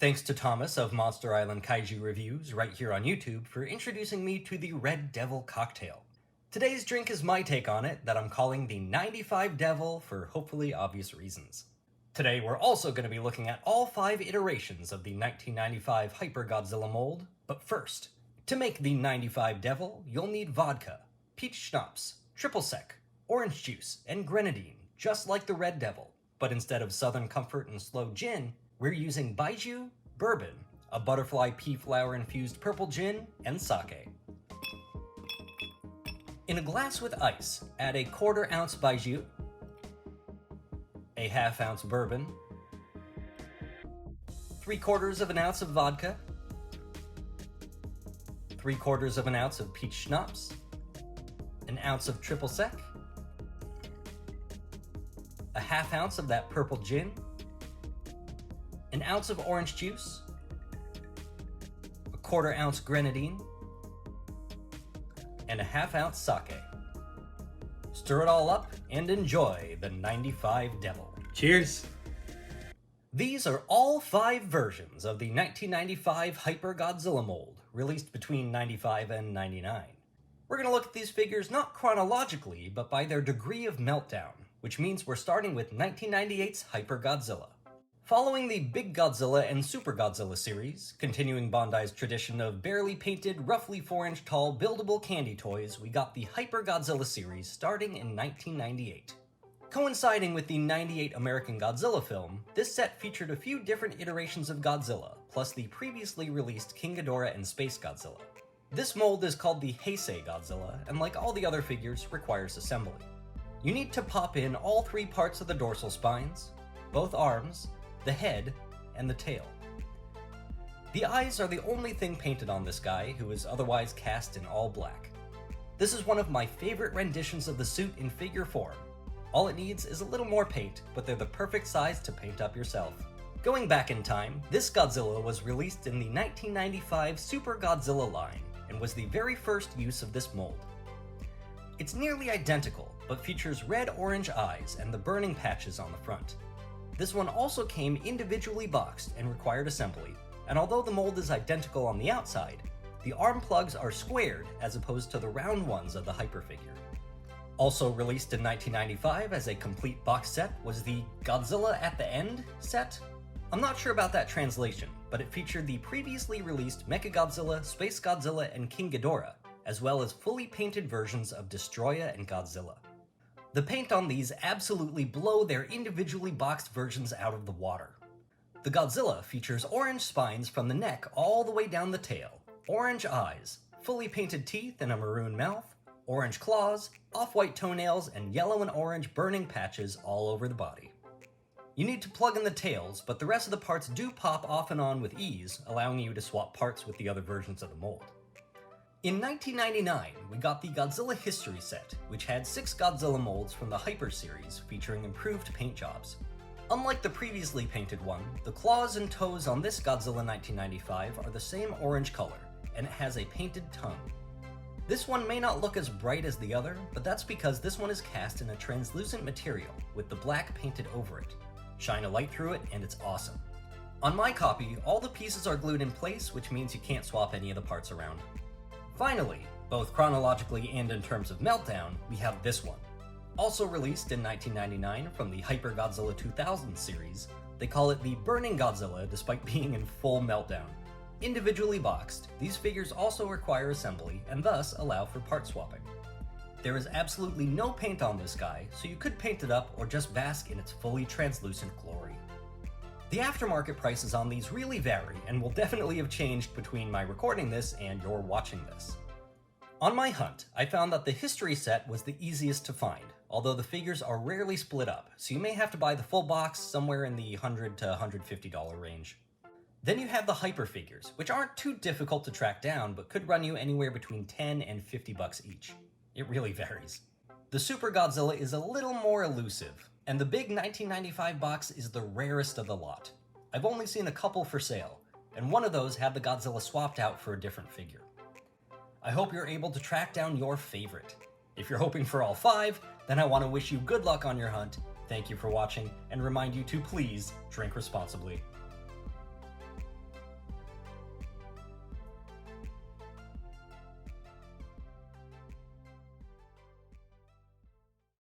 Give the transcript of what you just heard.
Thanks to Thomas of Monster Island Kaiju Reviews right here on YouTube for introducing me to the Red Devil cocktail. Today's drink is my take on it that I'm calling the 95 Devil for hopefully obvious reasons. Today we're also going to be looking at all 5 iterations of the 1995 Hyper Godzilla mold, but first, to make the 95 Devil, you'll need vodka, peach schnapps, triple sec, orange juice, and grenadine, just like the Red Devil, but instead of Southern Comfort and Sloe gin, we're using baijiu, bourbon, a butterfly pea flower infused purple gin, and sake. In a glass with ice, add a 1/4 ounce baijiu, a 1/2 ounce bourbon, 3/4 ounce of vodka, 3/4 ounce of peach schnapps, an ounce of triple sec, a 1/2 ounce of that purple gin, an ounce of orange juice, a 1/4 ounce grenadine, and a 1/2 ounce sake. Stir it all up and enjoy the 95 Devil. Cheers! These are all 5 versions of the 1995 Hyper Godzilla mold, released between 95 and 99. We're going to look at these figures not chronologically, but by their degree of meltdown, which means we're starting with 1998's Hyper Godzilla. Following the Big Godzilla and Super Godzilla series, continuing Bandai's tradition of barely painted, roughly 4-inch tall buildable candy toys, we got the Hyper Godzilla series starting in 1998. Coinciding with the 98 American Godzilla film, this set featured a few different iterations of Godzilla, plus the previously released King Ghidorah and Space Godzilla. This mold is called the Heisei Godzilla, and like all the other figures, requires assembly. You need to pop in all 3 parts of the dorsal spines, both arms, the head, and the tail. The eyes are the only thing painted on this guy, who is otherwise cast in all black. This is one of my favorite renditions of the suit in figure form. All it needs is a little more paint, but they're the perfect size to paint up yourself. Going back in time, this Godzilla was released in the 1995 Super Godzilla line, and was the very first use of this mold. It's nearly identical, but features red-orange eyes and the burning patches on the front. This one also came individually boxed and required assembly, and although the mold is identical on the outside, the arm plugs are squared as opposed to the round ones of the Hyper figure. Also released in 1995 as a complete box set was the Godzilla at the End set. I'm not sure about that translation, but it featured the previously released Mechagodzilla, Space Godzilla, and King Ghidorah, as well as fully painted versions of Destroyah and Godzilla. The paint on these absolutely blow their individually boxed versions out of the water. The Godzilla features orange spines from the neck all the way down the tail, orange eyes, fully painted teeth and a maroon mouth, orange claws, off-white toenails, and yellow and orange burning patches all over the body. You need to plug in the tails, but the rest of the parts do pop off and on with ease, allowing you to swap parts with the other versions of the mold. In 1999, we got the Godzilla History Set, which had 6 Godzilla molds from the Hyper series featuring improved paint jobs. Unlike the previously painted one, the claws and toes on this Godzilla 1995 are the same orange color, and it has a painted tongue. This one may not look as bright as the other, but that's because this one is cast in a translucent material with the black painted over it. Shine a light through it and it's awesome. On my copy, all the pieces are glued in place, which means you can't swap any of the parts around. Finally, both chronologically and in terms of meltdown, we have this one. Also released in 1999 from the Hyper Godzilla 2000 series, they call it the Burning Godzilla despite being in full meltdown. Individually boxed, these figures also require assembly and thus allow for part swapping. There is absolutely no paint on this guy, so you could paint it up or just bask in its fully translucent glory. The aftermarket prices on these really vary and will definitely have changed between my recording this and your watching this. On my hunt, I found that the history set was the easiest to find, although the figures are rarely split up, so you may have to buy the full box somewhere in the $100 to $150 range. Then you have the Hyper figures, which aren't too difficult to track down, but could run you anywhere between $10 and $50 each. It really varies. The Super Godzilla is a little more elusive, and the big 1995 box is the rarest of the lot. I've only seen a couple for sale, and one of those had the Godzilla swapped out for a different figure. I hope you're able to track down your favorite. If you're hoping for all 5, then I want to wish you good luck on your hunt, thank you for watching, and remind you to please drink responsibly.